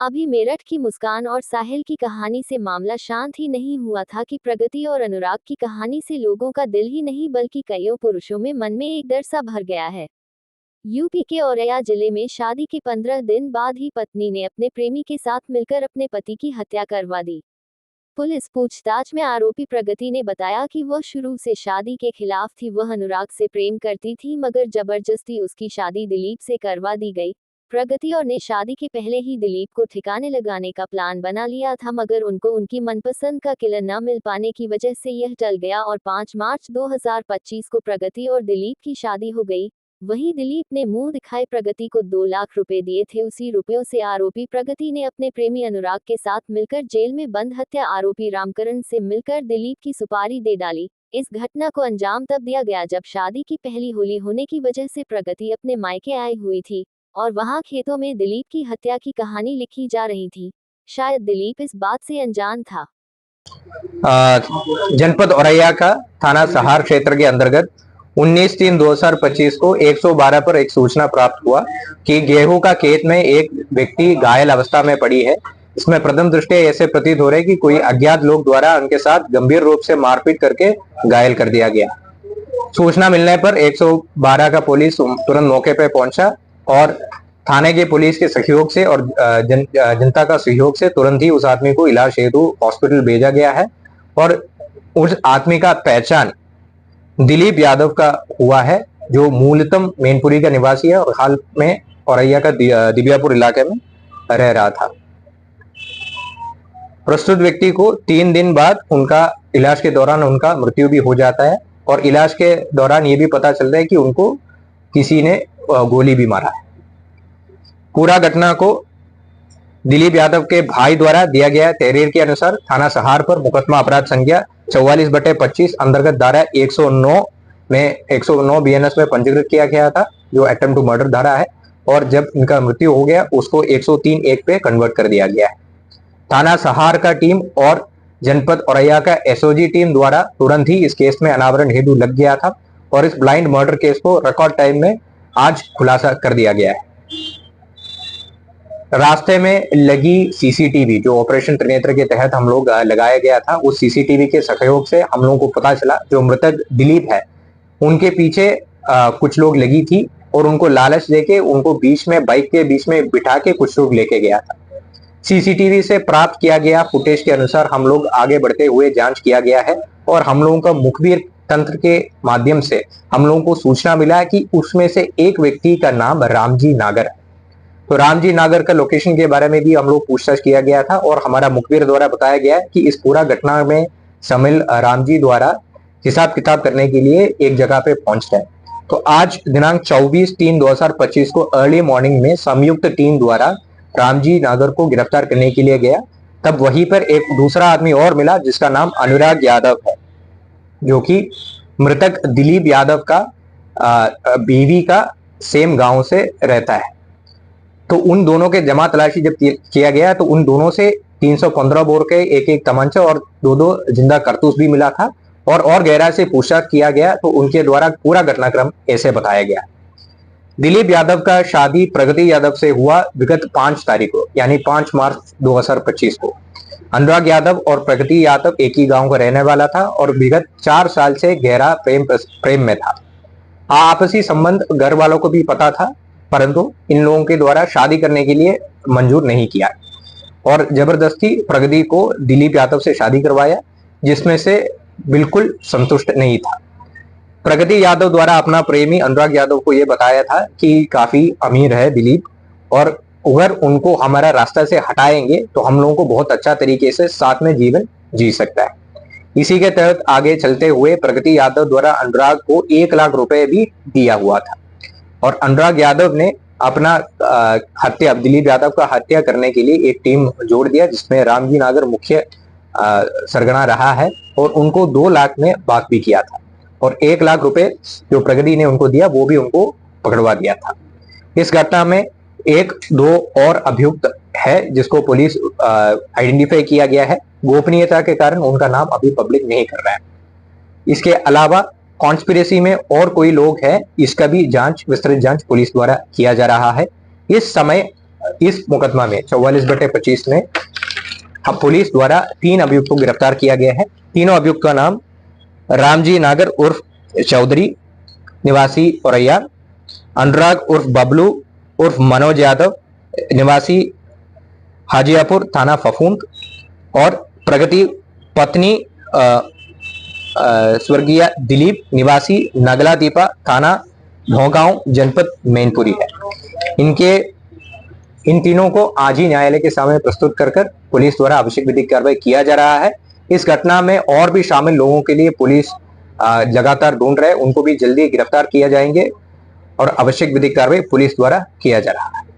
अभी मेरठ की मुस्कान और साहिल की कहानी से मामला शांत ही नहीं हुआ था कि प्रगति और अनुराग की कहानी से लोगों का दिल ही नहीं बल्कि कईयों पुरुषों में मन में एक डर सा भर गया है। यूपी के औरैया जिले में शादी के 15 दिन बाद ही पत्नी ने अपने प्रेमी के साथ मिलकर अपने पति की हत्या करवा दी। पुलिस पूछताछ में आरोपी प्रगति ने बताया कि वह शुरू से शादी के खिलाफ थी। वह अनुराग से प्रेम करती थी मगर जबरदस्ती उसकी शादी दिलीप से करवा दी गई। प्रगति और ने शादी के पहले ही दिलीप को ठिकाने लगाने का प्लान बना लिया था मगर उनको उनकी मनपसंद का किलर न मिल पाने की वजह से यह टल गया और 5 मार्च 2025 को प्रगति और दिलीप की शादी हो गई। वहीं दिलीप ने मुंह दिखाए प्रगति को 2 लाख रुपए दिए थे। उसी रुपयों से आरोपी प्रगति ने अपने प्रेमी अनुराग के साथ मिलकर जेल में बंद हत्या आरोपी रामकरण से मिलकर दिलीप की सुपारी दे डाली। इस घटना को अंजाम तब दिया गया जब शादी की पहली होली होने की वजह से प्रगति अपने मायके आई हुई थी और वहां खेतों में दिलीप की हत्या की कहानी लिखी जा रही थी। शायद दिलीप इस बात से अनजान था। जनपद औरैया का थाना सहार क्षेत्र के अंतर्गत 19/3/2025 को 112 पर एक सूचना प्राप्त हुआ कि गेहूं का खेत में एक व्यक्ति घायल अवस्था में पड़ी है। इसमें प्रथम दृष्टया ऐसे प्रतीत हो रहे कि कोई अज्ञात लोग द्वारा उनके साथ गंभीर रूप से मारपीट करके घायल कर दिया गया। सूचना मिलने पर 112 का पुलिस तुरंत मौके पर पहुंचा और थाने के पुलिस के सहयोग से और जनता का सहयोग से तुरंत ही उस आदमी को इलाज हेतु हॉस्पिटल भेजा गया है और उस आदमी का पहचान दिलीप यादव का हुआ है, जो मूलतः मैनपुरी का निवासी है और हाल में औरैया का दिबियापुर इलाके में रह रहा था। प्रस्तुत व्यक्ति को 3 दिन बाद उनका इलाज के दौरान उनका मृत्यु भी हो जाता है और इलाज के दौरान ये भी पता चलता है कि उनको किसी ने गोली भी मारा है। पूरा घटना को दिलीप यादव के भाई द्वारा दिया गया तहरीर के अनुसार थाना सहार पर मुकदमा अपराध संख्या 44/25 अंतर्गत धारा 109 में 109 बीएनएस में पंजीकृत किया गया था, जो अटेम्प्ट टू मर्डर धारा है और जब इनका मृत्यु हो गया उसको 103(1) पे कन्वर्ट कर दिया गया है। थाना सहार का टीम और जनपद औरैया का एसओजी टीम द्वारा तुरंत ही इस केस में अनावरण हेतु लग गया था और इस ब्लाइंड मर्डर केस को रिकॉर्ड टाइम में आज खुलासा कर दिया गया है। रास्ते में लगी सीसीटीवी जो ऑपरेशन त्रिनेत्र के तहत हम लोग लगाया गया था, उस सीसीटीवी के सहयोग से हम लोगों को पता चला जो मृतक दिलीप है उनके पीछे कुछ लोग लगी थी और उनको लालच देके उनको बीच में बाइक के बीच में बिठा के कुछ लोग लेके गया था। सीसीटीवी से प्राप्त किया गया फुटेज के अनुसार हम लोग आगे बढ़ते हुए जांच किया गया है और हम लोगों का मुखबिर तंत्र के माध्यम से हम लोगों को सूचना मिला कि उसमें से एक व्यक्ति का नाम रामजी नागर है। तो रामजी नागर का लोकेशन के बारे में भी हम लोग पूछताछ किया गया था और हमारा मुखबिर द्वारा बताया गया कि इस पूरा घटना में शामिल रामजी द्वारा हिसाब किताब करने के लिए एक जगह पे पहुंचते हैं। तो आज दिनांक 24/3/2025 को अर्ली मॉर्निंग में संयुक्त टीम द्वारा रामजी नागर को गिरफ्तार करने के लिए गया। तब वहीं पर एक दूसरा आदमी और मिला जिसका नाम अनुराग यादव है, जो कि मृतक दिलीप यादव का बीवी का सेम गांव से रहता है। तो उन दोनों के जमा तलाशी जब किया गया तो उन दोनों से 315 बोर के एक तमंचा और 2 जिंदा कारतूस भी मिला था और गहराई से पूछताछ किया गया तो उनके द्वारा पूरा घटनाक्रम ऐसे बताया गया। दिलीप यादव का शादी प्रगति यादव से हुआ विगत 5 तारीख को यानी 5 मार्च 2025 को। अनुराग यादव और प्रगति यादव एक ही गांव का रहने वाला था और विगत 4 साल से गहरा प्रेम में था। आपसी संबंध घर वालों को भी पता था, परंतु इन लोगों के द्वारा शादी करने के लिए मंजूर नहीं किया और जबरदस्ती प्रगति को दिलीप यादव से शादी करवाया, जिसमें से बिल्कुल संतुष्ट नहीं था। प्रगति यादव द्वारा अपना प्रेमी अनुराग यादव को यह बताया था कि काफी अमीर है दिलीप और अगर उनको हमारा रास्ता से हटाएंगे तो हम लोगों को बहुत अच्छा तरीके से साथ में जीवन जी सकता है। इसी के तहत आगे चलते हुए प्रगति यादव द्वारा अनुराग को 1 लाख रुपए भी दिया हुआ था और अनुराग यादव ने अपना हत्या दिलीप यादव का हत्या करने के लिए एक टीम जोड़ दिया, जिसमें रामजी नागर मुख्य सरगना रहा है और उनको 2 लाख में बात भी किया था और 1 लाख रुपए जो प्रगति ने उनको दिया वो भी उनको पकड़वा दिया था। इस घटना में 1-2 और अभियुक्त है जिसको पुलिस आइडेंटिफाई किया गया है। गोपनीयता के कारण उनका नाम अभी पब्लिक नहीं कर रहा है। इसके अलावा कॉन्स्पिरेसी में और कोई लोग हैं, इसका भी विस्तृत जांच पुलिस द्वारा किया जा रहा है। इस समय इस मुकदमा में 44/25 में अब पुलिस द्वारा 3 अभियुक्तों को गिरफ्तार किया गया है। तीनों अभियुक्त का नाम रामजी नागर उर्फ चौधरी निवासी औरैया, अनुराग उर्फ बबलू उर्फ मनोज यादव निवासी हाजियापुर थाना फफूंद और प्रगति पत्नी स्वर्गीय दिलीप निवासी नगला दीपा थाना भोगांव जनपद मैनपुरी है। इन तीनों को आज ही न्यायालय के सामने प्रस्तुत कर पुलिस द्वारा आवश्यक विधिक कार्रवाई किया जा रहा है। इस घटना में और भी शामिल लोगों के लिए पुलिस लगातार ढूंढ रहे, उनको भी जल्दी गिरफ्तार किया जाएंगे और आवश्यक विधिक कार्रवाई पुलिस द्वारा किया जा रहा है।